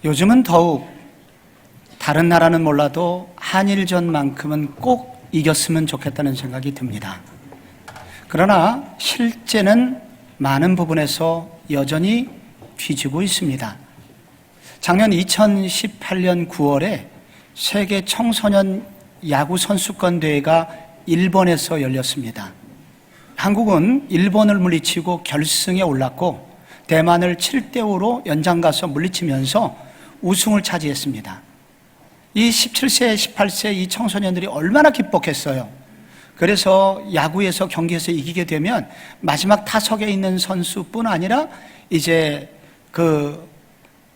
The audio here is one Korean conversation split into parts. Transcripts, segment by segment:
요즘은 더욱 다른 나라는 몰라도 한일전만큼은 꼭 이겼으면 좋겠다는 생각이 듭니다. 그러나 실제는 많은 부분에서 여전히 뒤지고 있습니다. 작년 2018년 9월에 세계 청소년 야구 선수권 대회가 일본에서 열렸습니다. 한국은 일본을 물리치고 결승에 올랐고 대만을 7대5로 연장 가서 물리치면서 우승을 차지했습니다. 이 17세, 18세 이 청소년들이 얼마나 기뻤겠어요. 그래서 야구에서 경기에서 이기게 되면 마지막 타석에 있는 선수뿐 아니라 이제 그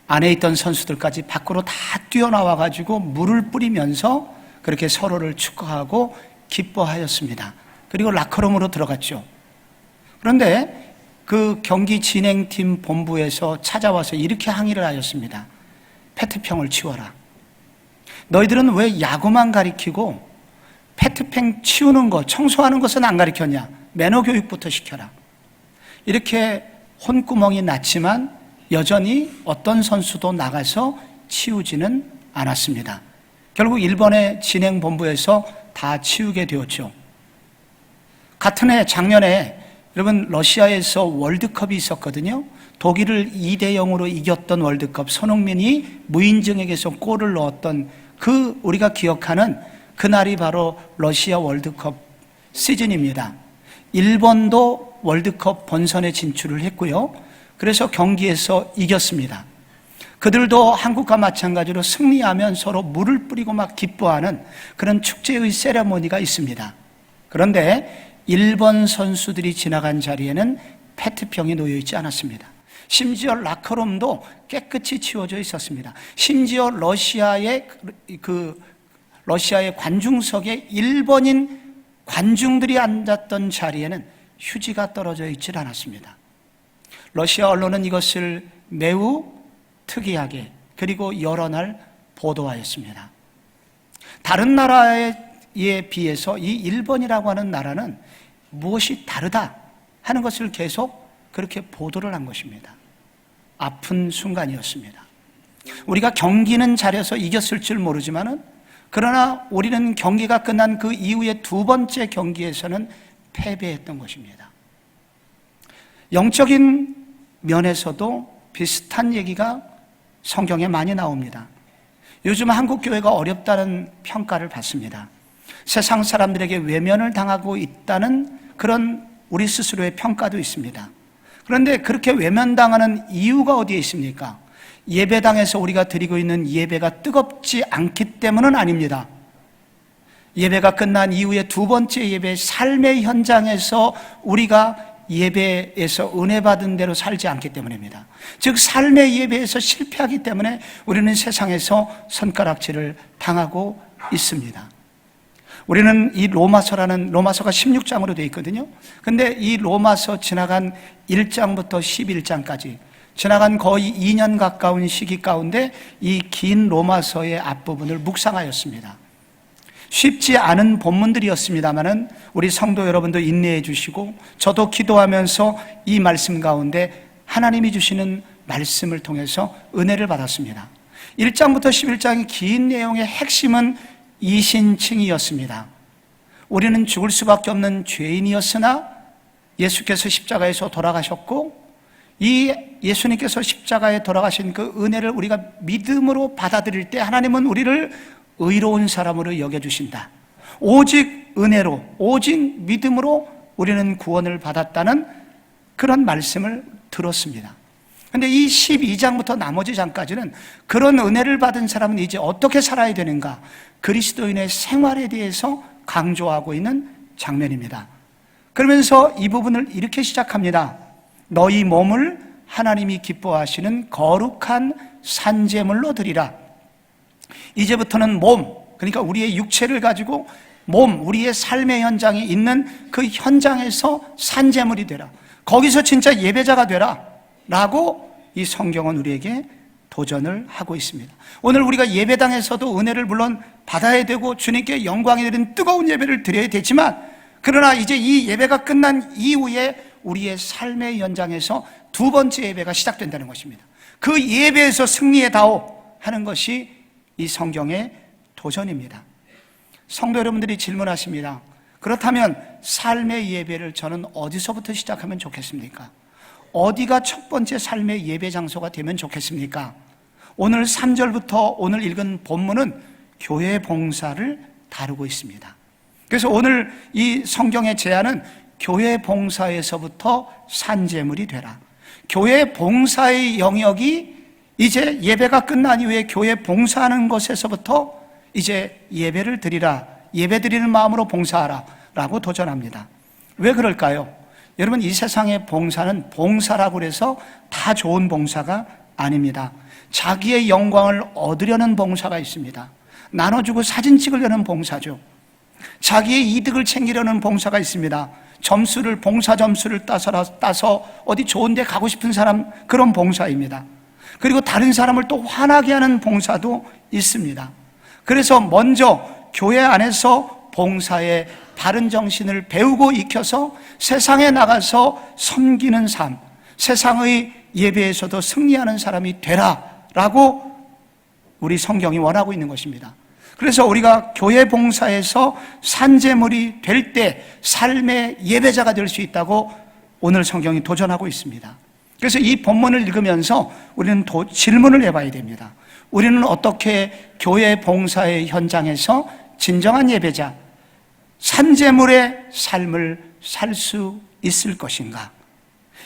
안에 있던 선수들까지 밖으로 다 뛰어나와가지고 물을 뿌리면서 그렇게 서로를 축하하고 기뻐하였습니다. 그리고 라커룸으로 들어갔죠. 그런데 그 경기 진행팀 본부에서 찾아와서 이렇게 항의를 하였습니다. 페트병을 치워라. 너희들은 왜 야구만 가리키고 페트병 치우는 것, 청소하는 것은 안 가리켰냐? 매너 교육부터 시켜라. 이렇게 혼구멍이 났지만 여전히 어떤 선수도 나가서 치우지는 않았습니다. 결국 일본의 진행본부에서 다 치우게 되었죠. 같은 해 작년에 여러분 러시아에서 월드컵이 있었거든요. 독일을 2대0으로 이겼던 월드컵, 손흥민이 무인정에게서 골을 넣었던 그 우리가 기억하는 그날이 바로 러시아 월드컵 시즌입니다. 일본도 월드컵 본선에 진출을 했고요. 그래서 경기에서 이겼습니다. 그들도 한국과 마찬가지로 승리하면 서로 물을 뿌리고 막 기뻐하는 그런 축제의 세레모니가 있습니다. 그런데 일본 선수들이 지나간 자리에는 페트병이 놓여 있지 않았습니다. 심지어 라커룸도 깨끗이 치워져 있었습니다. 심지어 러시아의 관중석에 일본인 관중들이 앉았던 자리에는 휴지가 떨어져 있질 않았습니다. 러시아 언론은 이것을 매우 특이하게 그리고 여러 날 보도하였습니다. 다른 나라에 비해서 이 일본이라고 하는 나라는 무엇이 다르다 하는 것을 계속 그렇게 보도를 한 것입니다. 아픈 순간이었습니다. 우리가 경기는 잘해서 이겼을 줄 모르지만은 그러나 우리는 경기가 끝난 그 이후에 두 번째 경기에서는 패배했던 것입니다. 영적인 면에서도 비슷한 얘기가 성경에 많이 나옵니다. 요즘 한국 교회가 어렵다는 평가를 받습니다. 세상 사람들에게 외면을 당하고 있다는 그런 우리 스스로의 평가도 있습니다. 그런데 그렇게 외면당하는 이유가 어디에 있습니까? 예배당에서 우리가 드리고 있는 예배가 뜨겁지 않기 때문은 아닙니다. 예배가 끝난 이후에 두 번째 예배, 삶의 현장에서 우리가 예배에서 은혜 받은 대로 살지 않기 때문입니다. 즉 삶의 예배에서 실패하기 때문에 우리는 세상에서 손가락질을 당하고 있습니다. 우리는 이 로마서가 16장으로 되어 있거든요. 근데 이 로마서 지나간 1장부터 11장까지 지나간 거의 2년 가까운 시기 가운데 이 긴 로마서의 앞부분을 묵상하였습니다. 쉽지 않은 본문들이었습니다마는 우리 성도 여러분도 인내해 주시고 저도 기도하면서 이 말씀 가운데 하나님이 주시는 말씀을 통해서 은혜를 받았습니다. 1장부터 11장의 긴 내용의 핵심은 이신칭이었습니다. 우리는 죽을 수밖에 없는 죄인이었으나 예수께서 십자가에서 돌아가셨고 이 예수님께서 십자가에 돌아가신 그 은혜를 우리가 믿음으로 받아들일 때 하나님은 우리를 의로운 사람으로 여겨주신다. 오직 은혜로, 오직 믿음으로 우리는 구원을 받았다는 그런 말씀을 들었습니다. 그런데 이 12장부터 나머지 장까지는 그런 은혜를 받은 사람은 이제 어떻게 살아야 되는가, 그리스도인의 생활에 대해서 강조하고 있는 장면입니다. 그러면서 이 부분을 이렇게 시작합니다. 너희 몸을 하나님이 기뻐하시는 거룩한 산제물로 드리라. 이제부터는 몸, 그러니까 우리의 육체를 가지고 몸, 우리의 삶의 현장에 있는 그 현장에서 산제물이 되라. 거기서 진짜 예배자가 되라. 라고 이 성경은 우리에게 도전을 하고 있습니다. 오늘 우리가 예배당에서도 은혜를 물론 받아야 되고 주님께 영광이 되는 뜨거운 예배를 드려야 되지만 그러나 이제 이 예배가 끝난 이후에 우리의 삶의 현장에서 두 번째 예배가 시작된다는 것입니다. 그 예배에서 승리해다오 하는 것이 이 성경의 도전입니다. 성도 여러분들이 질문하십니다. 그렇다면 삶의 예배를 저는 어디서부터 시작하면 좋겠습니까? 어디가 첫 번째 삶의 예배 장소가 되면 좋겠습니까? 오늘 3절부터 오늘 읽은 본문은 교회 봉사를 다루고 있습니다. 그래서 오늘 이 성경의 제안은 교회 봉사에서부터 산재물이 되라. 교회 봉사의 영역이 이제 예배가 끝난 이후에 교회 봉사하는 것에서부터 이제 예배를 드리라, 예배 드리는 마음으로 봉사하라 라고 도전합니다. 왜 그럴까요? 여러분, 이 세상의 봉사는 봉사라고 해서 다 좋은 봉사가 아닙니다. 자기의 영광을 얻으려는 봉사가 있습니다. 나눠주고 사진 찍으려는 봉사죠. 자기의 이득을 챙기려는 봉사가 있습니다. 봉사 점수를 따서 어디 좋은 데 가고 싶은 사람, 그런 봉사입니다. 그리고 다른 사람을 또 화나게 하는 봉사도 있습니다. 그래서 먼저 교회 안에서 봉사의 바른 정신을 배우고 익혀서 세상에 나가서 섬기는 삶, 세상의 예배에서도 승리하는 사람이 되라라고 우리 성경이 원하고 있는 것입니다. 그래서 우리가 교회 봉사에서 산재물이 될 때 삶의 예배자가 될 수 있다고 오늘 성경이 도전하고 있습니다. 그래서 이 본문을 읽으면서 우리는 질문을 해봐야 됩니다. 우리는 어떻게 교회 봉사의 현장에서 진정한 예배자, 산재물의 삶을 살 수 있을 것인가?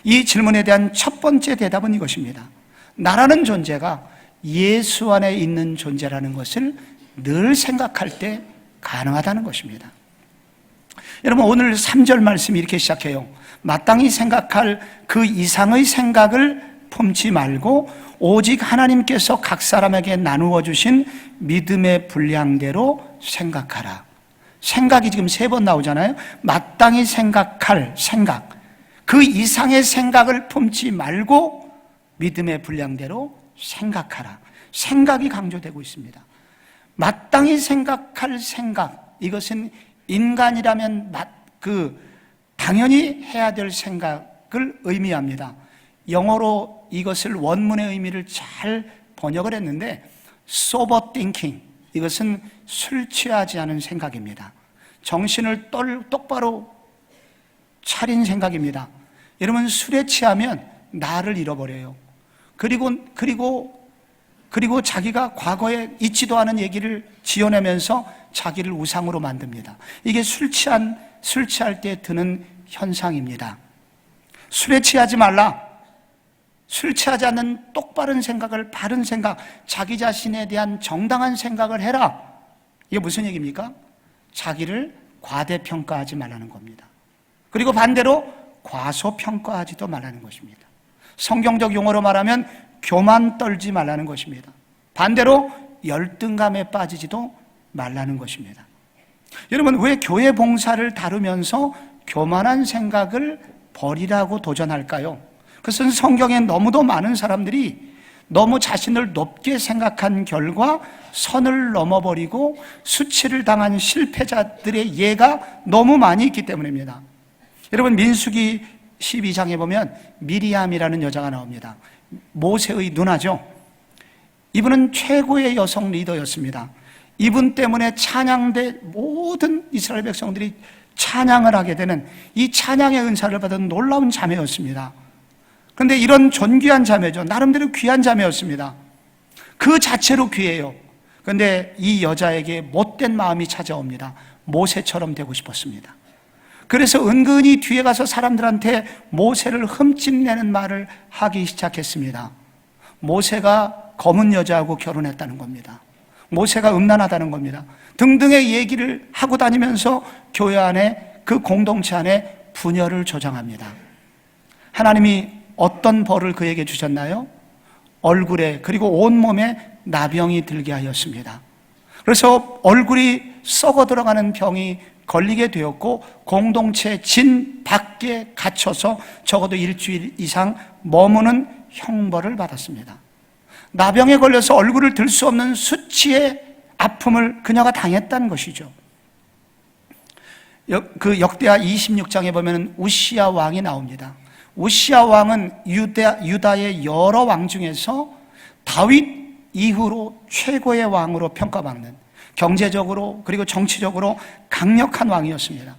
이 질문에 대한 첫 번째 대답은 이것입니다. 나라는 존재가 예수 안에 있는 존재라는 것을 늘 생각할 때 가능하다는 것입니다. 여러분, 오늘 3절 말씀이 이렇게 시작해요. 마땅히 생각할 그 이상의 생각을 품지 말고 오직 하나님께서 각 사람에게 나누어 주신 믿음의 분량대로 생각하라. 생각이 지금 3번 나오잖아요. 마땅히 생각할 생각, 그 이상의 생각을 품지 말고 믿음의 분량대로 생각하라. 생각이 강조되고 있습니다. 마땅히 생각할 생각, 이것은 인간이라면 당연히 해야 될 생각을 의미합니다. 영어로 이것을 원문의 의미를 잘 번역을 했는데 sober thinking, 이것은 술 취하지 않은 생각입니다. 정신을 똑바로 차린 생각입니다. 여러분, 술에 취하면 나를 잃어버려요. 그리고 자기가 과거에 있지도 않은 얘기를 지어내면서 자기를 우상으로 만듭니다. 이게 술 취할 때 드는 현상입니다. 술에 취하지 말라. 술 취하지 않는 똑바른 생각을, 바른 생각, 자기 자신에 대한 정당한 생각을 해라. 이게 무슨 얘기입니까? 자기를 과대평가하지 말라는 겁니다. 그리고 반대로 과소평가하지도 말라는 것입니다. 성경적 용어로 말하면 교만 떨지 말라는 것입니다. 반대로 열등감에 빠지지도 말라는 것입니다. 여러분, 왜 교회 봉사를 다루면서 교만한 생각을 버리라고 도전할까요? 그것은 성경에 너무도 많은 사람들이 너무 자신을 높게 생각한 결과 선을 넘어버리고 수치를 당한 실패자들의 예가 너무 많이 있기 때문입니다. 여러분, 민수기 12장에 보면 미리암이라는 여자가 나옵니다. 모세의 누나죠. 이분은 최고의 여성 리더였습니다. 이분 때문에 찬양대 모든 이스라엘 백성들이 찬양을 하게 되는, 이 찬양의 은사를 받은 놀라운 자매였습니다. 그런데 이런 존귀한 자매죠. 나름대로 귀한 자매였습니다. 그 자체로 귀해요. 그런데 이 여자에게 못된 마음이 찾아옵니다. 모세처럼 되고 싶었습니다. 그래서 은근히 뒤에 가서 사람들한테 모세를 흠집내는 말을 하기 시작했습니다. 모세가 검은 여자하고 결혼했다는 겁니다. 모세가 음란하다는 겁니다. 등등의 얘기를 하고 다니면서 교회 안에, 그 공동체 안에 분열을 조장합니다. 하나님이 어떤 벌을 그에게 주셨나요? 얼굴에, 그리고 온몸에 나병이 들게 하였습니다. 그래서 얼굴이 썩어 들어가는 병이 걸리게 되었고, 공동체 진 밖에 갇혀서 적어도 일주일 이상 머무는 형벌을 받았습니다. 나병에 걸려서 얼굴을 들 수 없는 수치의 아픔을 그녀가 당했다는 것이죠. 그 역대하 26장에 보면 우시야 왕이 나옵니다. 우시야 왕은 유다의 여러 왕 중에서 다윗 이후로 최고의 왕으로 평가받는, 경제적으로 그리고 정치적으로 강력한 왕이었습니다.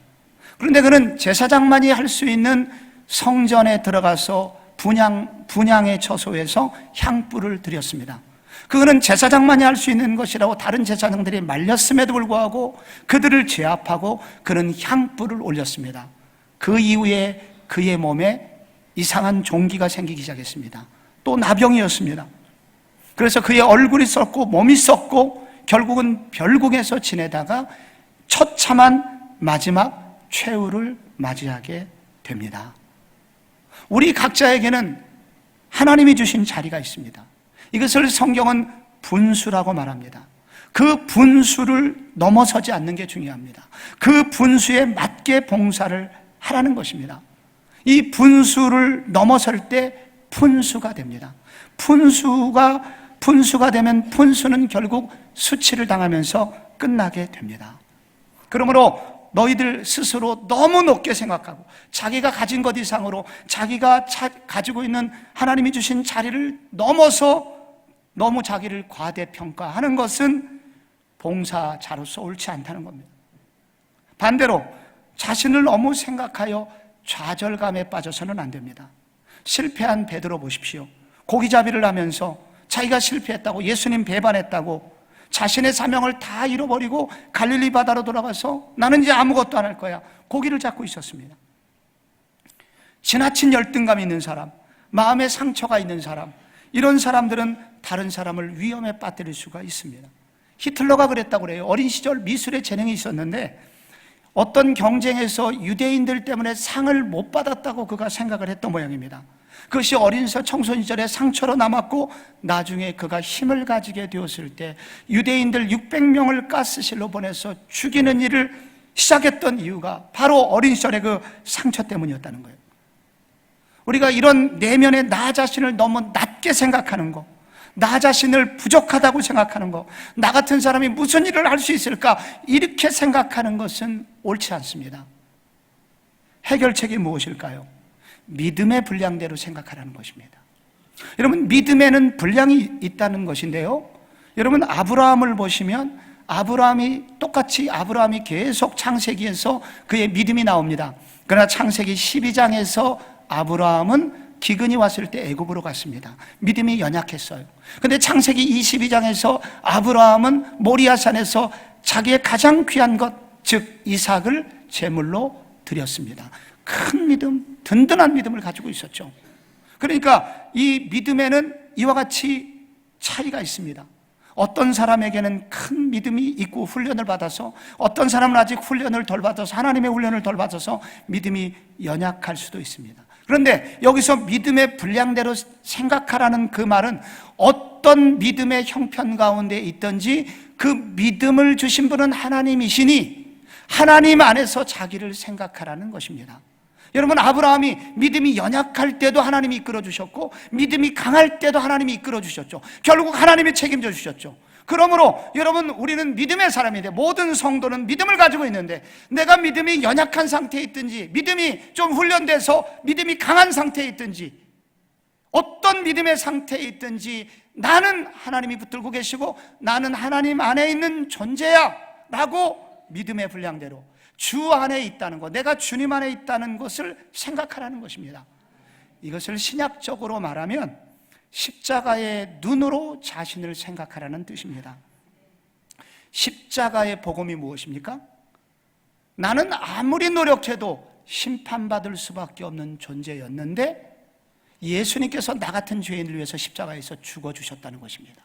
그런데 그는 제사장만이 할 수 있는 성전에 들어가서 분향의 처소에서 향불을 드렸습니다. 그거는 제사장만이 할 수 있는 것이라고 다른 제사장들이 말렸음에도 불구하고 그들을 제압하고 그는 향불을 올렸습니다. 그 이후에 그의 몸에 이상한 종기가 생기기 시작했습니다. 또 나병이었습니다. 그래서 그의 얼굴이 썩고 몸이 썩고 결국은 별궁에서 지내다가 처참한 마지막 최후를 맞이하게 됩니다. 우리 각자에게는 하나님이 주신 자리가 있습니다. 이것을 성경은 분수라고 말합니다. 그 분수를 넘어서지 않는 게 중요합니다. 그 분수에 맞게 봉사를 하라는 것입니다. 이 분수를 넘어설 때 푼수가 됩니다. 푼수가 되면 푼수는 결국 수치를 당하면서 끝나게 됩니다. 그러므로 너희들 스스로 너무 높게 생각하고 자기가 가진 것 이상으로 자기가 가지고 있는 하나님이 주신 자리를 넘어서 너무 자기를 과대평가하는 것은 봉사자로서 옳지 않다는 겁니다. 반대로 자신을 너무 생각하여 좌절감에 빠져서는 안 됩니다. 실패한 베드로 보십시오. 고기잡이를 하면서 자기가 실패했다고, 예수님 배반했다고 자신의 사명을 다 잃어버리고 갈릴리 바다로 돌아가서 나는 이제 아무것도 안 할 거야, 고기를 잡고 있었습니다. 지나친 열등감이 있는 사람, 마음에 상처가 있는 사람, 이런 사람들은 다른 사람을 위험에 빠뜨릴 수가 있습니다. 히틀러가 그랬다고 그래요. 어린 시절 미술에 재능이 있었는데 어떤 경쟁에서 유대인들 때문에 상을 못 받았다고 그가 생각을 했던 모양입니다. 그것이 어린 청소년 시절의 상처로 남았고 나중에 그가 힘을 가지게 되었을 때 유대인들 600명을 가스실로 보내서 죽이는 일을 시작했던 이유가 바로 어린 시절의 그 상처 때문이었다는 거예요. 우리가 이런 내면의 나 자신을 너무 낮게 생각하는 거, 나 자신을 부족하다고 생각하는 거, 나 같은 사람이 무슨 일을 할 수 있을까, 이렇게 생각하는 것은 옳지 않습니다. 해결책이 무엇일까요? 믿음의 분량대로 생각하라는 것입니다. 여러분, 믿음에는 분량이 있다는 것인데요, 여러분 아브라함을 보시면 아브라함이 계속 창세기에서 그의 믿음이 나옵니다. 그러나 창세기 12장에서 아브라함은 기근이 왔을 때 애굽으로 갔습니다. 믿음이 연약했어요. 그런데 창세기 22장에서 아브라함은 모리아산에서 자기의 가장 귀한 것, 즉 이삭을 제물로 드렸습니다. 큰 믿음, 든든한 믿음을 가지고 있었죠. 그러니까 이 믿음에는 이와 같이 차이가 있습니다. 어떤 사람에게는 큰 믿음이 있고 훈련을 받아서, 어떤 사람은 아직 훈련을 덜 받아서, 하나님의 훈련을 덜 받아서 믿음이 연약할 수도 있습니다. 그런데 여기서 믿음의 분량대로 생각하라는 그 말은 어떤 믿음의 형편 가운데 있든지 그 믿음을 주신 분은 하나님이시니 하나님 안에서 자기를 생각하라는 것입니다. 여러분, 아브라함이 믿음이 연약할 때도 하나님이 이끌어 주셨고 믿음이 강할 때도 하나님이 이끌어 주셨죠. 결국 하나님이 책임져 주셨죠. 그러므로 여러분, 우리는 믿음의 사람인데, 모든 성도는 믿음을 가지고 있는데 내가 믿음이 연약한 상태에 있든지 믿음이 좀 훈련돼서 믿음이 강한 상태에 있든지 어떤 믿음의 상태에 있든지 나는 하나님이 붙들고 계시고 나는 하나님 안에 있는 존재야 라고 믿음의 분량대로 주 안에 있다는 것, 내가 주님 안에 있다는 것을 생각하라는 것입니다. 이것을 신약적으로 말하면 십자가의 눈으로 자신을 생각하라는 뜻입니다. 십자가의 복음이 무엇입니까? 나는 아무리 노력해도 심판받을 수밖에 없는 존재였는데 예수님께서 나 같은 죄인을 위해서 십자가에서 죽어주셨다는 것입니다.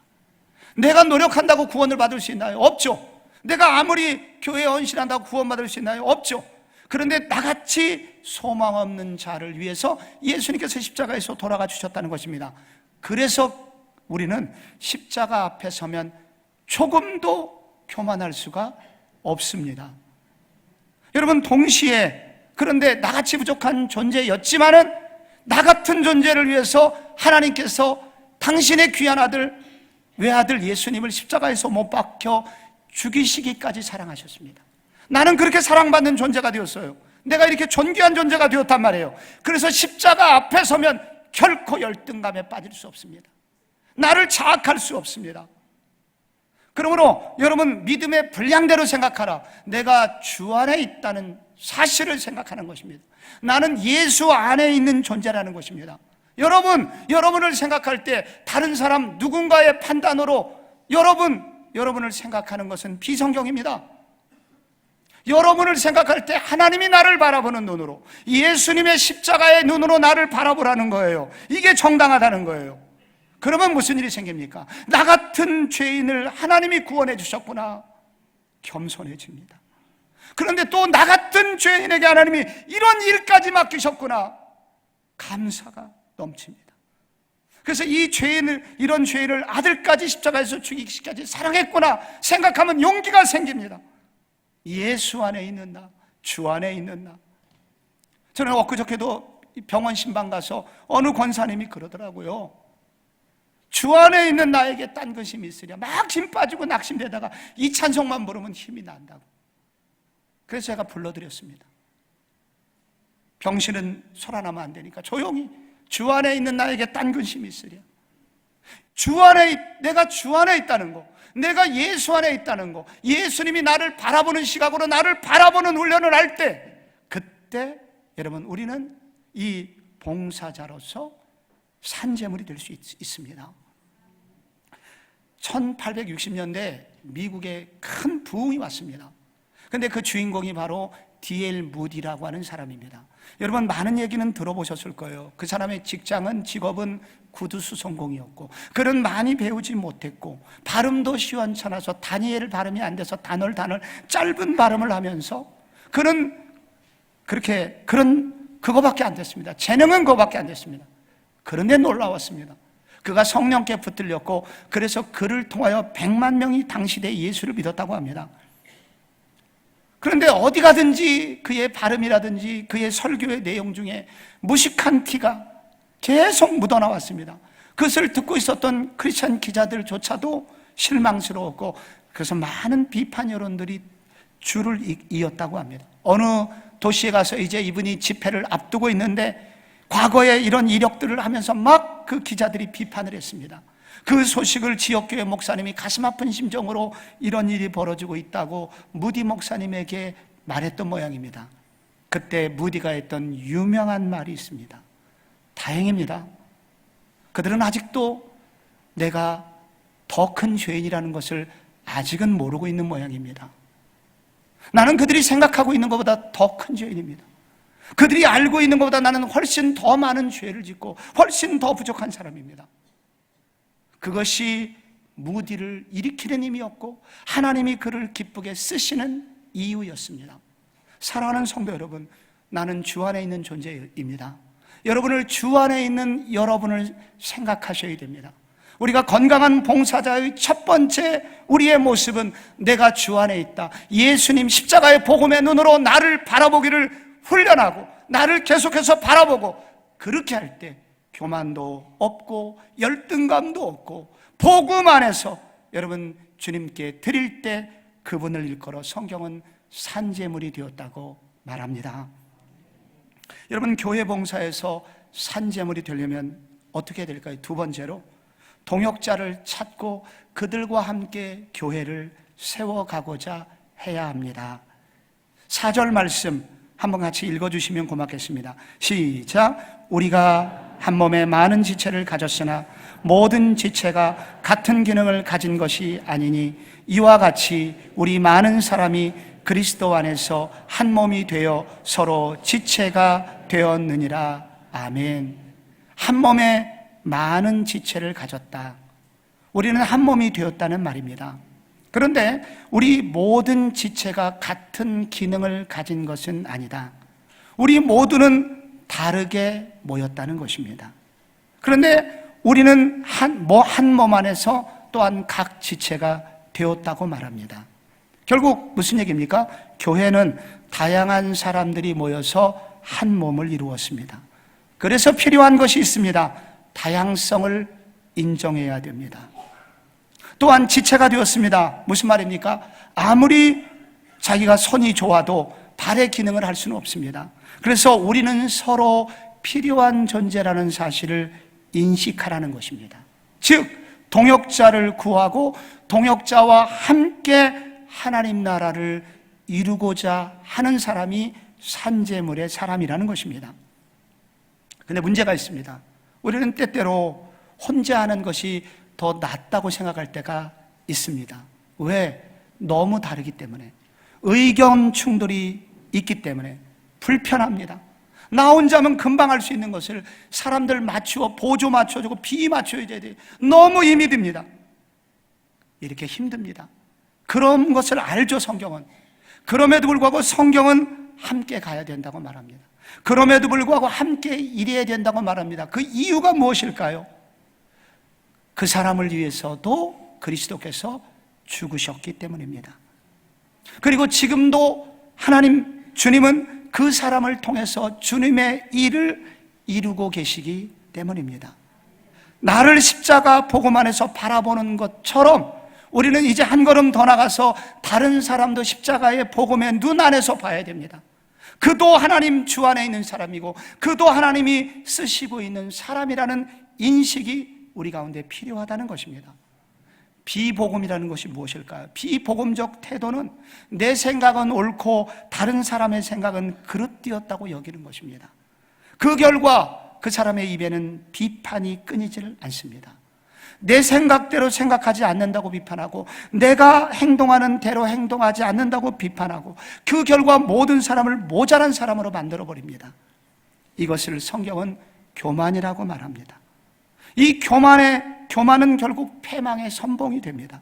내가 노력한다고 구원을 받을 수 있나요? 없죠. 내가 아무리 교회에 헌신한다고 구원받을 수 있나요? 없죠. 그런데 나같이 소망 없는 자를 위해서 예수님께서 십자가에서 돌아가 주셨다는 것입니다. 그래서 우리는 십자가 앞에 서면 조금도 교만할 수가 없습니다. 여러분, 동시에 그런데 나같이 부족한 존재였지만은 나 같은 존재를 위해서 하나님께서 당신의 귀한 아들, 외아들 예수님을 십자가에서 못 박혀 죽이시기까지 사랑하셨습니다. 나는 그렇게 사랑받는 존재가 되었어요. 내가 이렇게 존귀한 존재가 되었단 말이에요. 그래서 십자가 앞에 서면 결코 열등감에 빠질 수 없습니다. 나를 자학할 수 없습니다. 그러므로 여러분, 믿음의 분량대로 생각하라. 내가 주 안에 있다는 사실을 생각하는 것입니다. 나는 예수 안에 있는 존재라는 것입니다. 여러분을 생각할 때 다른 사람 누군가의 판단으로 여러분을 생각하는 것은 비성경입니다. 여러분을 생각할 때 하나님이 나를 바라보는 눈으로, 예수님의 십자가의 눈으로 나를 바라보라는 거예요. 이게 정당하다는 거예요. 그러면 무슨 일이 생깁니까? 나 같은 죄인을 하나님이 구원해 주셨구나, 겸손해집니다. 그런데 또 나 같은 죄인에게 하나님이 이런 일까지 맡기셨구나, 감사가 넘칩니다. 그래서 이런 죄인을 아들까지 십자가에서 죽이기까지 사랑했구나 생각하면 용기가 생깁니다. 예수 안에 있는 나, 주 안에 있는 나. 저는 엊그저께도 병원 신방 가서 어느 권사님이 그러더라고요. 주 안에 있는 나에게 딴 것이 있으랴. 막 힘 빠지고 낙심되다가 이 찬송만 부르면 힘이 난다고. 그래서 제가 불러드렸습니다. 병실은 소란하면 안 되니까 조용히 주 안에 있는 나에게 딴 근심이 있으랴. 내가 주 안에 있다는 거, 내가 예수 안에 있다는 거, 예수님이 나를 바라보는 시각으로 나를 바라보는 훈련을 할 때, 그때 여러분, 우리는 이 봉사자로서 산재물이 될 수 있습니다. 1860년대 미국에 큰 부흥이 왔습니다. 그런데 그 주인공이 바로 D.L. 무디라고 하는 사람입니다. 여러분, 많은 얘기는 들어보셨을 거예요. 그 사람의 직업은 구두 수송공이었고, 글은 많이 배우지 못했고, 발음도 시원찮아서 다니엘 발음이 안 돼서 단을 짧은 발음을 하면서 그는 그거밖에 안 됐습니다. 재능은 그거밖에 안 됐습니다. 그런데 놀라웠습니다. 그가 성령께 붙들렸고, 그래서 그를 통하여 100만 명이 당시대에 예수를 믿었다고 합니다. 그런데 어디 가든지 그의 발음이라든지 그의 설교의 내용 중에 무식한 티가 계속 묻어나왔습니다. 그것을 듣고 있었던 크리스천 기자들조차도 실망스러웠고, 그래서 많은 비판 여론들이 줄을 이었다고 합니다. 어느 도시에 가서 이제 이분이 집회를 앞두고 있는데 과거에 이런 이력들을 하면서 막 그 기자들이 비판을 했습니다. 그 소식을 지역교회 목사님이 가슴 아픈 심정으로 이런 일이 벌어지고 있다고 무디 목사님에게 말했던 모양입니다. 그때 무디가 했던 유명한 말이 있습니다. 다행입니다. 그들은 아직도 내가 더 큰 죄인이라는 것을 아직은 모르고 있는 모양입니다. 나는 그들이 생각하고 있는 것보다 더 큰 죄인입니다. 그들이 알고 있는 것보다 나는 훨씬 더 많은 죄를 짓고 훨씬 더 부족한 사람입니다. 그것이 무디를 일으키는 힘이었고 하나님이 그를 기쁘게 쓰시는 이유였습니다. 사랑하는 성도 여러분, 나는 주 안에 있는 존재입니다. 여러분을 주 안에 있는 여러분을 생각하셔야 됩니다. 우리가 건강한 봉사자의 첫 번째 우리의 모습은 내가 주 안에 있다, 예수님 십자가의 복음의 눈으로 나를 바라보기를 훈련하고 나를 계속해서 바라보고, 그렇게 할 때 교만도 없고 열등감도 없고 복음 안에서 여러분 주님께 드릴 때 그분을 일컬어 성경은 산재물이 되었다고 말합니다. 여러분, 교회 봉사에서 산재물이 되려면 어떻게 될까요? 두 번째로 동역자를 찾고 그들과 함께 교회를 세워가고자 해야 합니다. 4절 말씀 한번 같이 읽어주시면 고맙겠습니다. 시작. 우리가 한 몸에 많은 지체를 가졌으나 모든 지체가 같은 기능을 가진 것이 아니니 이와 같이 우리 많은 사람이 그리스도 안에서 한 몸이 되어 서로 지체가 되었느니라. 아멘. 한 몸에 많은 지체를 가졌다. 우리는 한 몸이 되었다는 말입니다. 그런데 우리 모든 지체가 같은 기능을 가진 것은 아니다. 우리 모두는 다르게 모였다는 것입니다. 그런데 우리는 한 몸 안에서 또한 각 지체가 되었다고 말합니다. 결국 무슨 얘기입니까? 교회는 다양한 사람들이 모여서 한 몸을 이루었습니다. 그래서 필요한 것이 있습니다. 다양성을 인정해야 됩니다. 또한 지체가 되었습니다. 무슨 말입니까? 아무리 자기가 손이 좋아도 발의 기능을 할 수는 없습니다. 그래서 우리는 서로 필요한 존재라는 사실을 인식하라는 것입니다. 즉 동역자를 구하고 동역자와 함께 하나님 나라를 이루고자 하는 사람이 산재물의 사람이라는 것입니다. 그런데 문제가 있습니다. 우리는 때때로 혼자 하는 것이 더 낫다고 생각할 때가 있습니다. 왜? 너무 다르기 때문에, 의견 충돌이 있기 때문에 불편합니다. 나 혼자면 금방 할 수 있는 것을 사람들 맞추어 보조 맞춰주고 비 맞춰줘야 돼. 너무 힘이 듭니다. 이렇게 힘듭니다. 그런 것을 알죠, 성경은. 그럼에도 불구하고 성경은 함께 가야 된다고 말합니다. 그럼에도 불구하고 함께 일해야 된다고 말합니다. 그 이유가 무엇일까요? 그 사람을 위해서도 그리스도께서 죽으셨기 때문입니다. 그리고 지금도 하나님, 주님은 그 사람을 통해서 주님의 일을 이루고 계시기 때문입니다. 나를 십자가 복음 안에서 바라보는 것처럼 우리는 이제 한 걸음 더 나가서 다른 사람도 십자가의 복음의 눈 안에서 봐야 됩니다. 그도 하나님 주 안에 있는 사람이고 그도 하나님이 쓰시고 있는 사람이라는 인식이 우리 가운데 필요하다는 것입니다. 비복음이라는 것이 무엇일까요? 비복음적 태도는 내 생각은 옳고 다른 사람의 생각은 그릇되었다고 여기는 것입니다. 그 결과 그 사람의 입에는 비판이 끊이질 않습니다. 내 생각대로 생각하지 않는다고 비판하고 내가 행동하는 대로 행동하지 않는다고 비판하고 그 결과 모든 사람을 모자란 사람으로 만들어버립니다. 이것을 성경은 교만이라고 말합니다. 이 교만은 결국 패망의 선봉이 됩니다.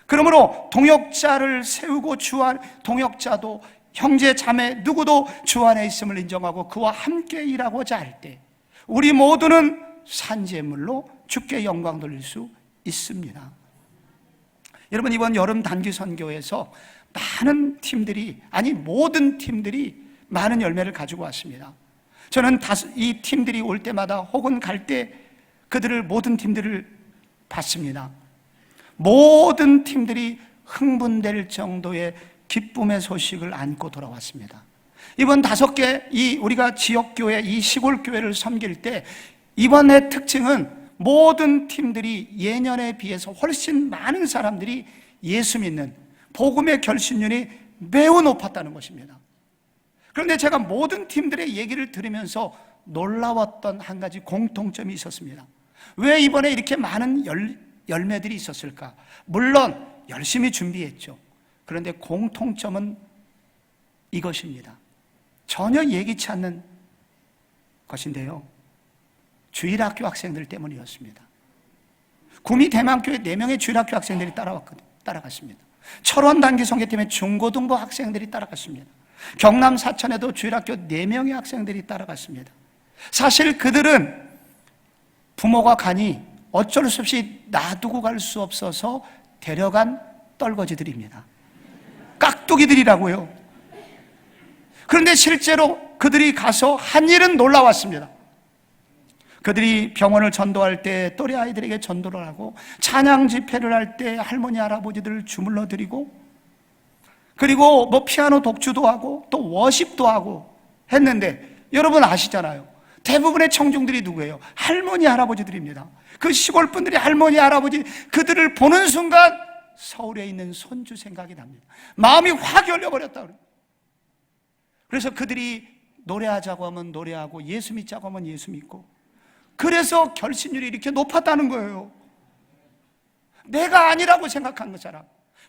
그러므로 동역자를 세우고 동역자도 형제 자매 누구도 주 안에 있음을 인정하고 그와 함께 일하고자 할 때 우리 모두는 산재물로 주께 영광 돌릴 수 있습니다. 여러분, 이번 여름 단기 선교에서 모든 팀들이 많은 열매를 가지고 왔습니다. 저는 이 팀들이 올 때마다 혹은 갈 때 모든 팀들을 봤습니다. 모든 팀들이 흥분될 정도의 기쁨의 소식을 안고 돌아왔습니다. 이번 5개 우리가 지역교회, 이 시골교회를 섬길 때 이번의 특징은 모든 팀들이 예년에 비해서 훨씬 많은 사람들이 예수 믿는 복음의 결신율이 매우 높았다는 것입니다. 그런데 제가 모든 팀들의 얘기를 들으면서 놀라웠던 한 가지 공통점이 있었습니다. 왜 이번에 이렇게 많은 열매들이 있었을까? 물론 열심히 준비했죠. 그런데 공통점은 이것입니다. 전혀 예기치 않는 것인데요, 주일학교 학생들 때문이었습니다. 구미 대만교회 4명의 주일학교 학생들이 따라갔습니다. 철원 단기 선교팀의 중고등부 학생들이 따라갔습니다. 경남 사천에도 주일학교 4명의 학생들이 따라갔습니다. 사실 그들은 부모가 가니 어쩔 수 없이 놔두고 갈 수 없어서 데려간 떨거지들입니다. 깍두기들이라고요. 그런데 실제로 그들이 가서 한 일은 놀라웠습니다. 그들이 병원을 전도할 때 또래 아이들에게 전도를 하고 찬양 집회를 할 때 할머니 할아버지들을 주물러 드리고 그리고 피아노 독주도 하고 또 워십도 하고 했는데 여러분 아시잖아요. 대부분의 청중들이 누구예요? 할머니 할아버지들입니다. 그 시골 분들이 할머니 할아버지 그들을 보는 순간 서울에 있는 손주 생각이 납니다. 마음이 확 열려버렸다. 그래서 그들이 노래하자고 하면 노래하고 예수 믿자고 하면 예수 믿고 그래서 결신율이 이렇게 높았다는 거예요. 내가 아니라고 생각한 그 사람,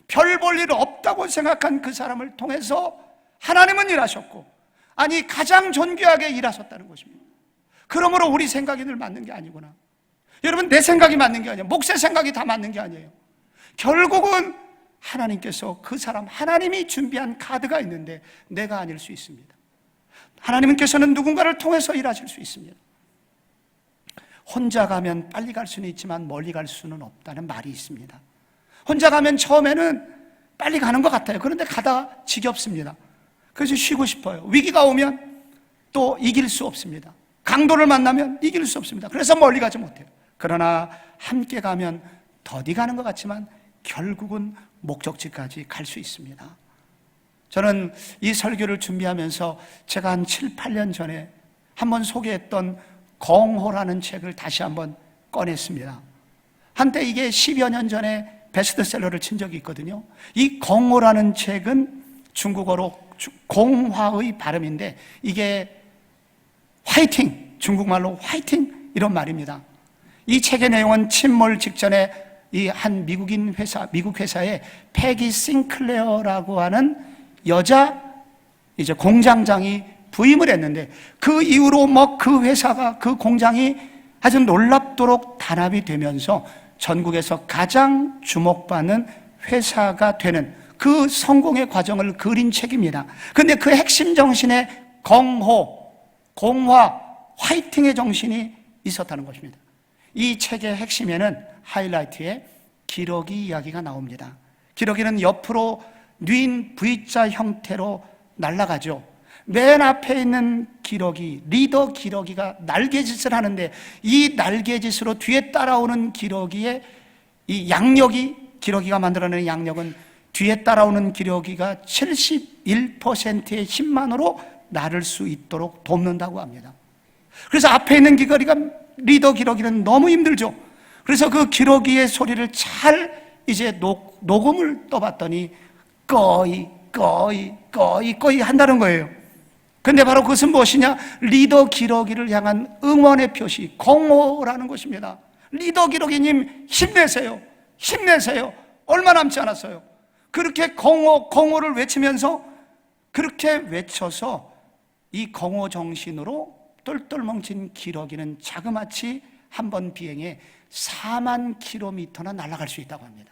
별 볼 일 없다고 생각한 그 사람을 통해서 하나님은 일하셨고 가장 존귀하게 일하셨다는 것입니다. 그러므로 우리 생각이 늘 맞는 게 아니구나. 여러분, 내 생각이 맞는 게 아니에요. 목사의 생각이 다 맞는 게 아니에요. 결국은 하나님께서 그 사람, 하나님이 준비한 카드가 있는데 내가 아닐 수 있습니다. 하나님께서는 누군가를 통해서 일하실 수 있습니다. 혼자 가면 빨리 갈 수는 있지만 멀리 갈 수는 없다는 말이 있습니다. 혼자 가면 처음에는 빨리 가는 것 같아요. 그런데 가다가 지겹습니다. 그래서 쉬고 싶어요. 위기가 오면 또 이길 수 없습니다. 강도를 만나면 이길 수 없습니다. 그래서 멀리 가지 못해요. 그러나 함께 가면 더디 가는 것 같지만 결국은 목적지까지 갈 수 있습니다. 저는 이 설교를 준비하면서 제가 한 7, 8년 전에 한번 소개했던 공호라는 책을 다시 한번 꺼냈습니다. 한때 이게 10여 년 전에 베스트셀러를 친 적이 있거든요. 이 공호라는 책은 중국어로 공화의 발음인데 이게 화이팅, 중국말로 화이팅 이런 말입니다. 이 책의 내용은 침몰 직전에 이 한 미국 회사에 패기 싱클레어라고 하는 여자 이제 공장장이 부임을 했는데 그 이후로 그 회사가 그 공장이 아주 놀랍도록 단합이 되면서 전국에서 가장 주목받는 회사가 되는 그 성공의 과정을 그린 책입니다. 그런데 그 핵심 정신에 공호, 공화, 화이팅의 정신이 있었다는 것입니다. 이 책의 핵심에는 하이라이트에 기러기 이야기가 나옵니다. 기러기는 옆으로 뉘인 V자 형태로 날아가죠. 맨 앞에 있는 기러기, 리더 기러기가 날개짓을 하는데 이 날개짓으로 뒤에 따라오는 기러기의 이 양력이, 기러기가 만들어내는 양력은 뒤에 따라오는 기러기가 71%의 힘만으로 나를 수 있도록 돕는다고 합니다. 그래서 앞에 있는 기러기가, 리더 기러기는 너무 힘들죠. 그래서 그 기러기의 소리를 잘 이제 녹음을 떠봤더니 꺼이 한다는 거예요. 근데 바로 그것은 무엇이냐? 리더 기러기를 향한 응원의 표시, 공호라는 것입니다. 리더 기러기님 힘내세요. 힘내세요. 얼마 남지 않았어요. 그렇게 공호를 외치면서, 그렇게 외쳐서 이 공호 정신으로 똘똘 뭉친 기러기는 자그마치 한 번 비행에 4만 킬로미터나 날아갈 수 있다고 합니다.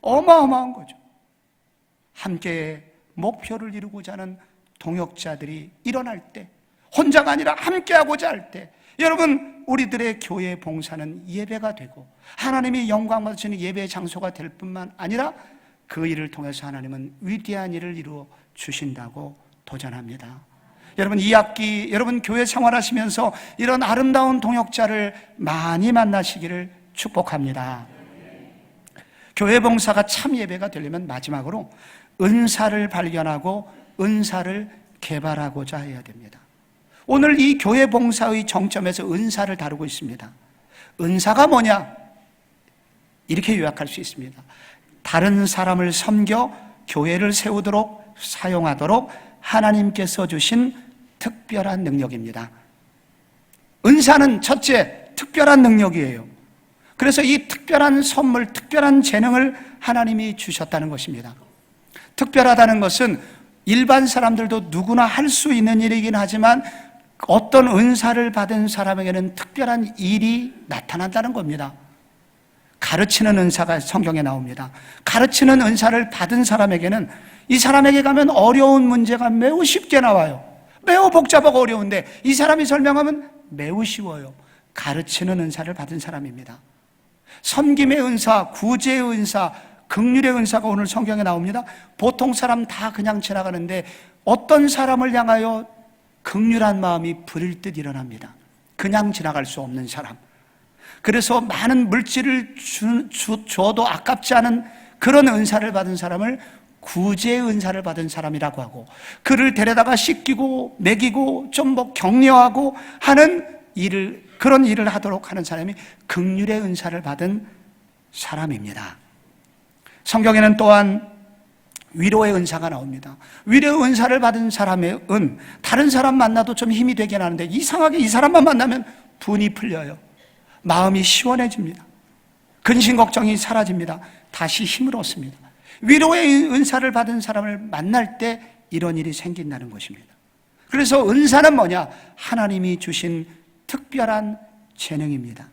어마어마한 거죠. 함께 목표를 이루고자 하는 동역자들이 일어날 때, 혼자가 아니라 함께하고자 할 때, 여러분, 우리들의 교회 봉사는 예배가 되고 하나님이 영광 받으시는 예배의 장소가 될 뿐만 아니라 그 일을 통해서 하나님은 위대한 일을 이루어 주신다고 도전합니다. 여러분, 이 학기 여러분 교회 생활하시면서 이런 아름다운 동역자를 많이 만나시기를 축복합니다. 교회 봉사가 참 예배가 되려면 마지막으로 은사를 발견하고 은사를 개발하고자 해야 됩니다. 오늘 이 교회 봉사의 정점에서 은사를 다루고 있습니다. 은사가 뭐냐? 이렇게 요약할 수 있습니다. 다른 사람을 섬겨 교회를 세우도록 사용하도록 하나님께서 주신 특별한 능력입니다. 은사는 첫째, 특별한 능력이에요. 그래서 이 특별한 선물, 특별한 재능을 하나님이 주셨다는 것입니다. 특별하다는 것은 일반 사람들도 누구나 할 수 있는 일이긴 하지만 어떤 은사를 받은 사람에게는 특별한 일이 나타난다는 겁니다. 가르치는 은사가 성경에 나옵니다. 가르치는 은사를 받은 사람에게는 이 사람에게 가면 어려운 문제가 매우 쉽게 나와요. 매우 복잡하고 어려운데 이 사람이 설명하면 매우 쉬워요. 가르치는 은사를 받은 사람입니다. 섬김의 은사, 구제의 은사, 긍휼의 은사가 오늘 성경에 나옵니다. 보통 사람 다 그냥 지나가는데 어떤 사람을 향하여 긍휼한 마음이 부릴 듯 일어납니다. 그냥 지나갈 수 없는 사람. 그래서 많은 물질을 줘도 아깝지 않은 그런 은사를 받은 사람을 구제의 은사를 받은 사람이라고 하고, 그를 데려다가 씻기고 먹이고 좀 격려하고 하는 일을, 그런 일을 하도록 하는 사람이 긍휼의 은사를 받은 사람입니다. 성경에는 또한 위로의 은사가 나옵니다. 위로의 은사를 받은 사람의 은, 다른 사람 만나도 좀 힘이 되긴 하는데 이상하게 이 사람만 만나면 분이 풀려요. 마음이 시원해집니다. 근심 걱정이 사라집니다. 다시 힘을 얻습니다. 위로의 은사를 받은 사람을 만날 때 이런 일이 생긴다는 것입니다. 그래서 은사는 뭐냐? 하나님이 주신 특별한 재능입니다.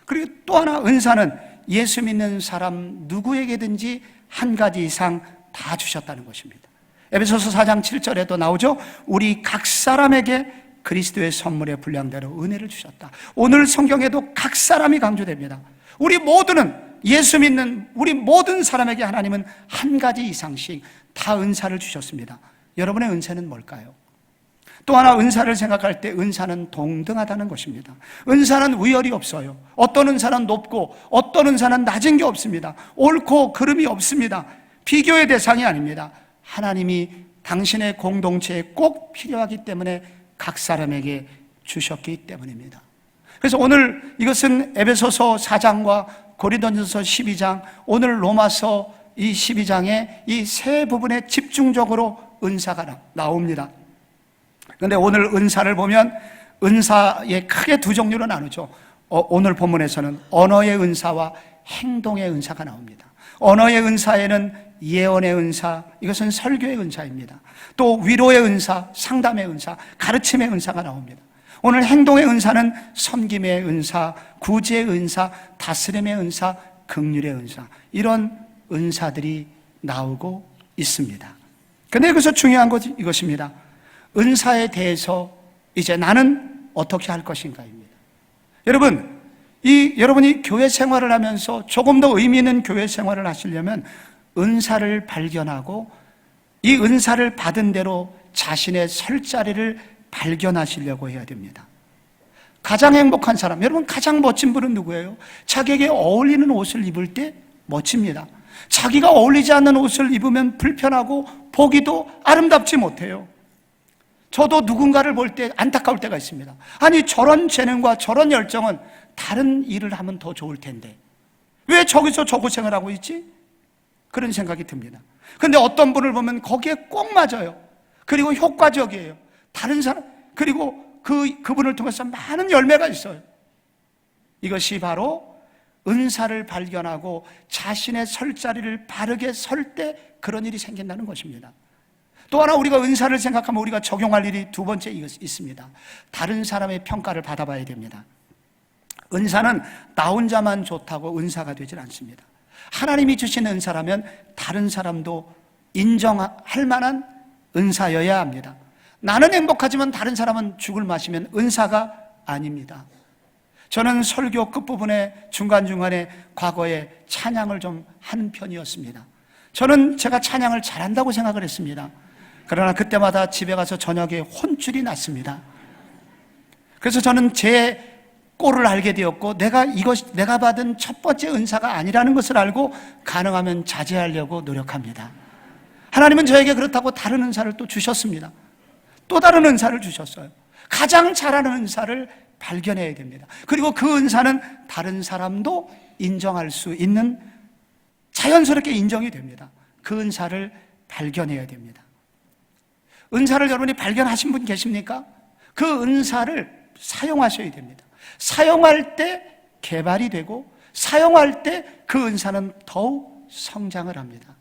그리고 또 하나, 은사는 예수 믿는 사람 누구에게든지 한 가지 이상 다 주셨다는 것입니다. 에베소서 4장 7절에도 나오죠. 우리 각 사람에게 그리스도의 선물의 분량대로 은혜를 주셨다. 오늘 성경에도 각 사람이 강조됩니다. 우리 모두는, 예수 믿는 우리 모든 사람에게 하나님은 한 가지 이상씩 다 은사를 주셨습니다. 여러분의 은사는 뭘까요? 또 하나, 은사를 생각할 때 은사는 동등하다는 것입니다. 은사는 위열이 없어요. 어떤 은사는 높고 어떤 은사는 낮은 게 없습니다. 옳고 그름이 없습니다. 비교의 대상이 아닙니다. 하나님이 당신의 공동체에 꼭 필요하기 때문에 각 사람에게 주셨기 때문입니다. 그래서 오늘 이것은 에베소서 4장과 고린도전서 12장, 오늘 로마서 이 12장의 이 세 부분에 집중적으로 은사가 나옵니다. 그런데 오늘 은사를 보면 은사에 크게 두 종류로 나누죠. 오늘 본문에서는 언어의 은사와 행동의 은사가 나옵니다. 언어의 은사에는 예언의 은사, 이것은 설교의 은사입니다. 또 위로의 은사, 상담의 은사, 가르침의 은사가 나옵니다. 오늘 행동의 은사는 섬김의 은사, 구제의 은사, 다스림의 은사, 긍휼의 은사, 이런 은사들이 나오고 있습니다. 그런데 여기서 중요한 것이 이것입니다. 은사에 대해서 이제 나는 어떻게 할 것인가입니다. 여러분이 교회 생활을 하면서 조금 더 의미 있는 교회 생활을 하시려면 은사를 발견하고 이 은사를 받은 대로 자신의 설 자리를 발견하시려고 해야 됩니다. 가장 행복한 사람, 여러분 가장 멋진 분은 누구예요? 자기에게 어울리는 옷을 입을 때 멋집니다. 자기가 어울리지 않는 옷을 입으면 불편하고 보기도 아름답지 못해요. 저도 누군가를 볼 때 안타까울 때가 있습니다. 아니, 저런 재능과 저런 열정은 다른 일을 하면 더 좋을 텐데 왜 저기서 저 고생을 하고 있지? 그런 생각이 듭니다. 그런데 어떤 분을 보면 거기에 꼭 맞아요. 그리고 효과적이에요. 다른 사람, 그리고 그분을 통해서 많은 열매가 있어요. 이것이 바로 은사를 발견하고 자신의 설 자리를 바르게 설 때 그런 일이 생긴다는 것입니다. 또 하나 우리가 은사를 생각하면 우리가 적용할 일이 두 번째 있습니다. 다른 사람의 평가를 받아봐야 됩니다. 은사는 나 혼자만 좋다고 은사가 되질 않습니다. 하나님이 주신 은사라면 다른 사람도 인정할 만한 은사여야 합니다. 나는 행복하지만 다른 사람은 죽을 맛이면 은사가 아닙니다. 저는 설교 끝부분에 중간중간에 과거에 찬양을 좀 하는 편이었습니다. 저는 제가 찬양을 잘한다고 생각을 했습니다. 그러나 그때마다 집에 가서 저녁에 혼쭐이 났습니다. 그래서 저는 제 꼴을 알게 되었고 내가 받은 첫 번째 은사가 아니라는 것을 알고 가능하면 자제하려고 노력합니다. 하나님은 저에게 그렇다고 다른 은사를 또 주셨습니다. 또 다른 은사를 주셨어요. 가장 잘하는 은사를 발견해야 됩니다. 그리고 그 은사는 다른 사람도 인정할 수 있는, 자연스럽게 인정이 됩니다. 그 은사를 발견해야 됩니다. 은사를 여러분이 발견하신 분 계십니까? 그 은사를 사용하셔야 됩니다. 사용할 때 개발이 되고 사용할 때 그 은사는 더욱 성장을 합니다.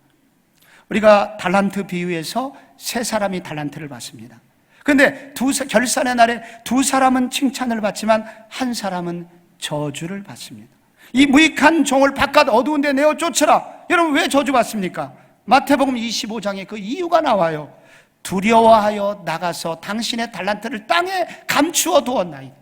우리가 달란트 비유에서 세 사람이 달란트를 받습니다. 그런데 결산의 날에 두 사람은 칭찬을 받지만 한 사람은 저주를 받습니다. 이 무익한 종을 바깥 어두운 데 내어 쫓으라. 여러분 왜 저주 받습니까? 마태복음 25장에 그 이유가 나와요. 두려워하여 나가서 당신의 달란트를 땅에 감추어 두었나이다.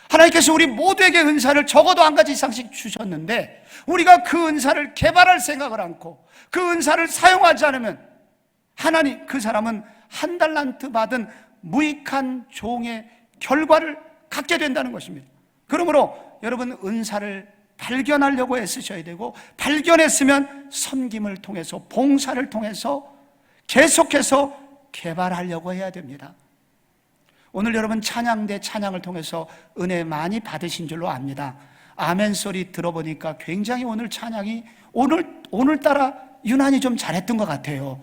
하나님께서 우리 모두에게 은사를 적어도 한 가지 이상씩 주셨는데 우리가 그 은사를 개발할 생각을 않고 그 은사를 사용하지 않으면 하나님, 그 사람은 한 달란트 받은 무익한 종의 결과를 갖게 된다는 것입니다. 그러므로 여러분 은사를 발견하려고 애쓰셔야 되고, 발견했으면 섬김을 통해서, 봉사를 통해서 계속해서 개발하려고 해야 됩니다. 오늘 여러분 찬양대 찬양을 통해서 은혜 많이 받으신 줄로 압니다. 아멘 소리 들어보니까 굉장히 오늘 찬양이 오늘따라 유난히 좀 잘했던 것 같아요.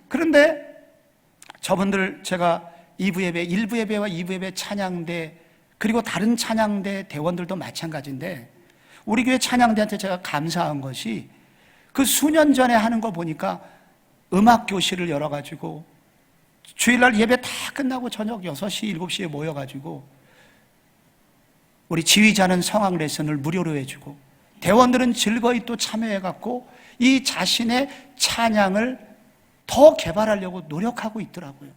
그런데 저분들, 제가 2부 예배, 1부 예배와 2부 예배 찬양대, 그리고 다른 찬양대 대원들도 마찬가지인데 우리 교회 찬양대한테 제가 감사한 것이 그 수년 전에 하는 거 보니까 음악 교실을 열어가지고 주일날 예배 다 끝나고 저녁 6시, 7시에 모여가지고 우리 지휘자는 성악 레슨을 무료로 해주고 대원들은 즐거이 또 참여해갖고 이 자신의 찬양을 더 개발하려고 노력하고 있더라고요.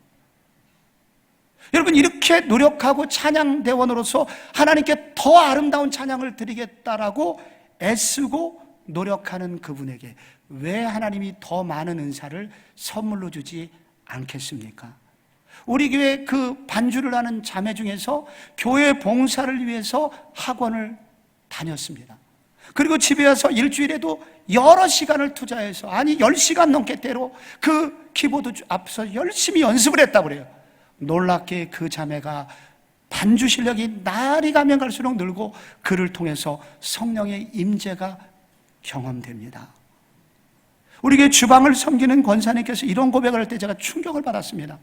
여러분, 이렇게 노력하고 찬양대원으로서 하나님께 더 아름다운 찬양을 드리겠다라고 애쓰고 노력하는 그분에게 왜 하나님이 더 많은 은사를 선물로 주지 않겠습니까? 우리 교회 그 반주를 하는 자매 중에서 교회 봉사를 위해서 학원을 다녔습니다. 그리고 집에 와서 일주일에도 여러 시간을 투자해서, 아니 10시간 넘게 때로 그 키보드 앞서 열심히 연습을 했다고 그래요. 놀랍게 그 자매가 반주 실력이 날이 가면 갈수록 늘고 그를 통해서 성령의 임재가 경험됩니다. 우리 교회 주방을 섬기는 권사님께서 이런 고백을 할 때 제가 충격을 받았습니다.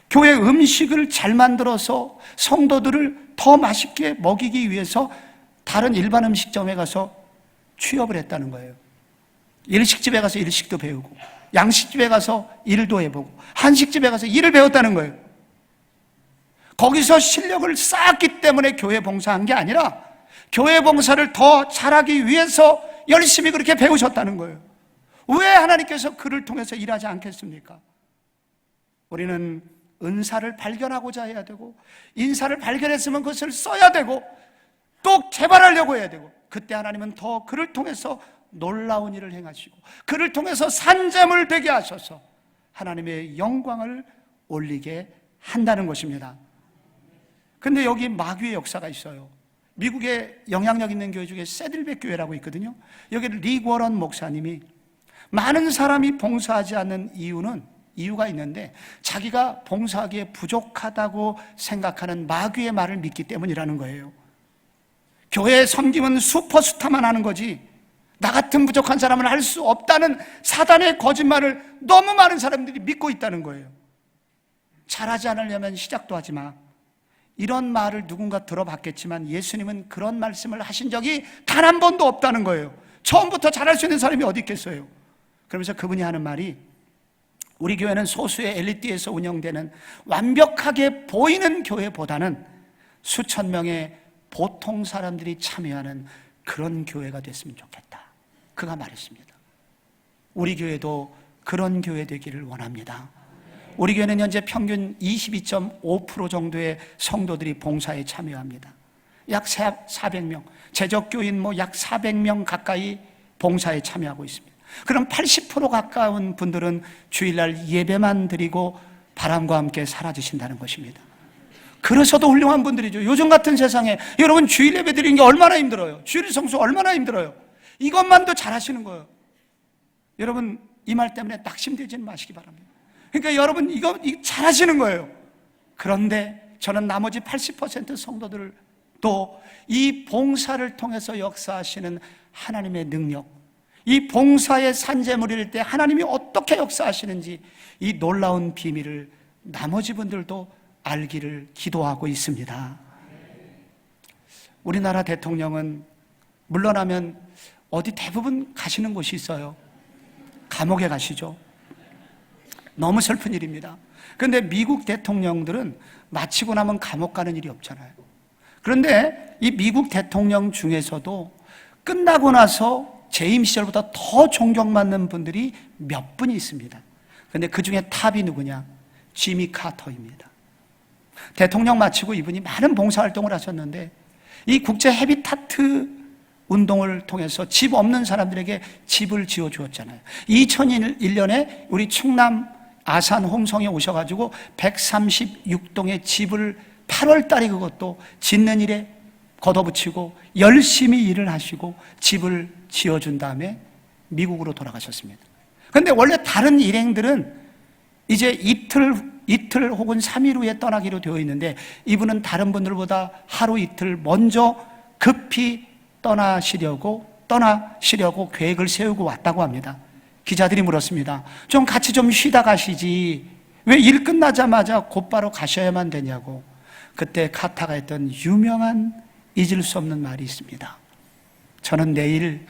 교회 음식을 잘 만들어서 성도들을 더 맛있게 먹이기 위해서 다른 일반 음식점에 가서 취업을 했다는 거예요. 일식집에 가서 일식도 배우고, 양식집에 가서 일도 해보고, 한식집에 가서 일을 배웠다는 거예요. 거기서 실력을 쌓았기 때문에 교회 봉사한 게 아니라 교회 봉사를 더 잘하기 위해서 열심히 그렇게 배우셨다는 거예요. 왜 하나님께서 그를 통해서 일하지 않겠습니까? 우리는 은사를 발견하고자 해야 되고, 인사를 발견했으면 그것을 써야 되고, 또 개발하려고 해야 되고, 그때 하나님은 더 그를 통해서 놀라운 일을 행하시고, 그를 통해서 산재물 되게 하셔서 하나님의 영광을 올리게 한다는 것입니다. 근데 여기 마귀의 역사가 있어요. 미국에 영향력 있는 교회 중에 세들백 교회라고 있거든요. 여기 릭 워런 목사님이 많은 사람이 봉사하지 않는 이유가 있는데, 자기가 봉사하기에 부족하다고 생각하는 마귀의 말을 믿기 때문이라는 거예요. 교회 섬김은 슈퍼스타만 하는 거지 나 같은 부족한 사람은 할 수 없다는 사단의 거짓말을 너무 많은 사람들이 믿고 있다는 거예요. 잘하지 않으려면 시작도 하지 마. 이런 말을 누군가 들어봤겠지만 예수님은 그런 말씀을 하신 적이 단 한 번도 없다는 거예요. 처음부터 잘할 수 있는 사람이 어디 있겠어요? 그러면서 그분이 하는 말이, 우리 교회는 소수의 엘리트에서 운영되는 완벽하게 보이는 교회보다는 수천 명의 보통 사람들이 참여하는 그런 교회가 됐으면 좋겠다. 그가 말했습니다. 우리 교회도 그런 교회 되기를 원합니다. 우리 교회는 현재 평균 22.5% 정도의 성도들이 봉사에 참여합니다. 약 400명, 제적교인 약 400명 가까이 봉사에 참여하고 있습니다. 그럼 80% 가까운 분들은 주일날 예배만 드리고 바람과 함께 사라지신다는 것입니다. 그래서도 훌륭한 분들이죠. 요즘 같은 세상에 여러분 주일 예배 드리는 게 얼마나 힘들어요. 주일 성수 얼마나 힘들어요. 이것만도 잘하시는 거예요. 여러분 이 말 때문에 낙심되지는 마시기 바랍니다. 그러니까 여러분 이거 잘하시는 거예요. 그런데 저는 나머지 80% 성도들을 또 이 봉사를 통해서 역사하시는 하나님의 능력, 이 봉사의 산재물일 때 하나님이 어떻게 역사하시는지 이 놀라운 비밀을 나머지 분들도 알기를 기도하고 있습니다. 우리나라 대통령은 물러나면 어디 대부분 가시는 곳이 있어요. 감옥에 가시죠. 너무 슬픈 일입니다. 그런데 미국 대통령들은 마치고 나면 감옥 가는 일이 없잖아요. 그런데 이 미국 대통령 중에서도 끝나고 나서 재임 시절보다 더 존경받는 분들이 몇 분이 있습니다. 그런데 그 중에 탑이 누구냐? 지미 카터입니다. 대통령 마치고 이분이 많은 봉사활동을 하셨는데 이 국제 헤비타트 운동을 통해서 집 없는 사람들에게 집을 지어주었잖아요. 2001년에 우리 충남 아산 홍성에 오셔가지고 136동의 집을 8월 달에 그것도 짓는 일에 걷어붙이고 열심히 일을 하시고 집을 지어준 다음에 미국으로 돌아가셨습니다. 그런데 원래 다른 일행들은 이제 이틀 혹은 3일 후에 떠나기로 되어 있는데 이분은 다른 분들보다 하루 이틀 먼저 급히 떠나시려고 계획을 세우고 왔다고 합니다. 기자들이 물었습니다. 좀 같이 좀 쉬다 가시지 왜 일 끝나자마자 곧바로 가셔야만 되냐고. 그때 카타가 했던 유명한 잊을 수 없는 말이 있습니다. 저는 내일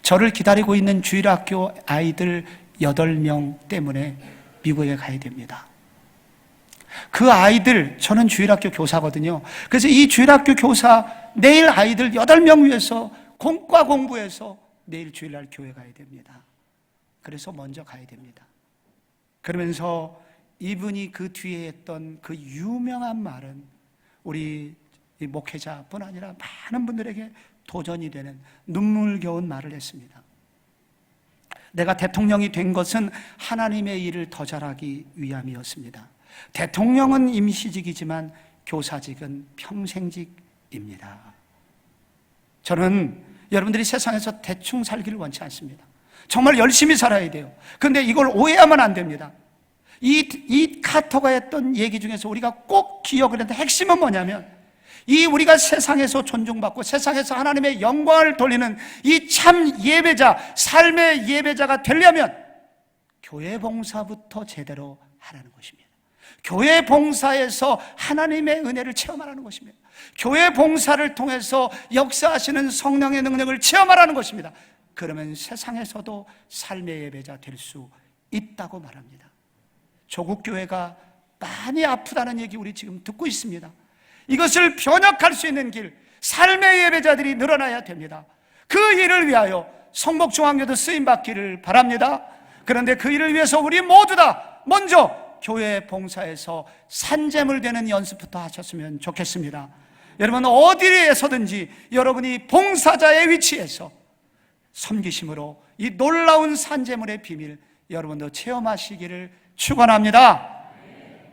저를 기다리고 있는 주일학교 아이들 8명 때문에 미국에 가야 됩니다. 그 아이들, 저는 주일학교 교사거든요. 그래서 이 주일학교 교사 내일 아이들 8명 위해서 공과 공부해서 내일 주일날 교회 가야 됩니다. 그래서 먼저 가야 됩니다. 그러면서 이분이 그 뒤에 했던 그 유명한 말은 우리 목회자뿐 아니라 많은 분들에게 도전이 되는 눈물겨운 말을 했습니다. 내가 대통령이 된 것은 하나님의 일을 더 잘하기 위함이었습니다. 대통령은 임시직이지만 교사직은 평생직입니다. 저는 여러분들이 세상에서 대충 살기를 원치 않습니다. 정말 열심히 살아야 돼요. 그런데 이걸 오해하면 안 됩니다. 이 카터가 했던 얘기 중에서 우리가 꼭 기억을 했는데 핵심은 뭐냐면, 이 우리가 세상에서 존중받고 세상에서 하나님의 영광을 돌리는 이 참 예배자, 삶의 예배자가 되려면 교회 봉사부터 제대로 하라는 것입니다. 교회 봉사에서 하나님의 은혜를 체험하라는 것입니다. 교회 봉사를 통해서 역사하시는 성령의 능력을 체험하라는 것입니다. 그러면 세상에서도 삶의 예배자 될 수 있다고 말합니다. 조국 교회가 많이 아프다는 얘기 우리 지금 듣고 있습니다. 이것을 변혁할 수 있는 길, 삶의 예배자들이 늘어나야 됩니다. 그 일을 위하여 성목중앙교도 쓰임받기를 바랍니다. 그런데 그 일을 위해서 우리 모두 다 먼저 교회 봉사에서 산재물 되는 연습부터 하셨으면 좋겠습니다. 여러분, 어디에서든지 여러분이 봉사자의 위치에서 섬기심으로 이 놀라운 산재물의 비밀 여러분도 체험하시기를 축원합니다.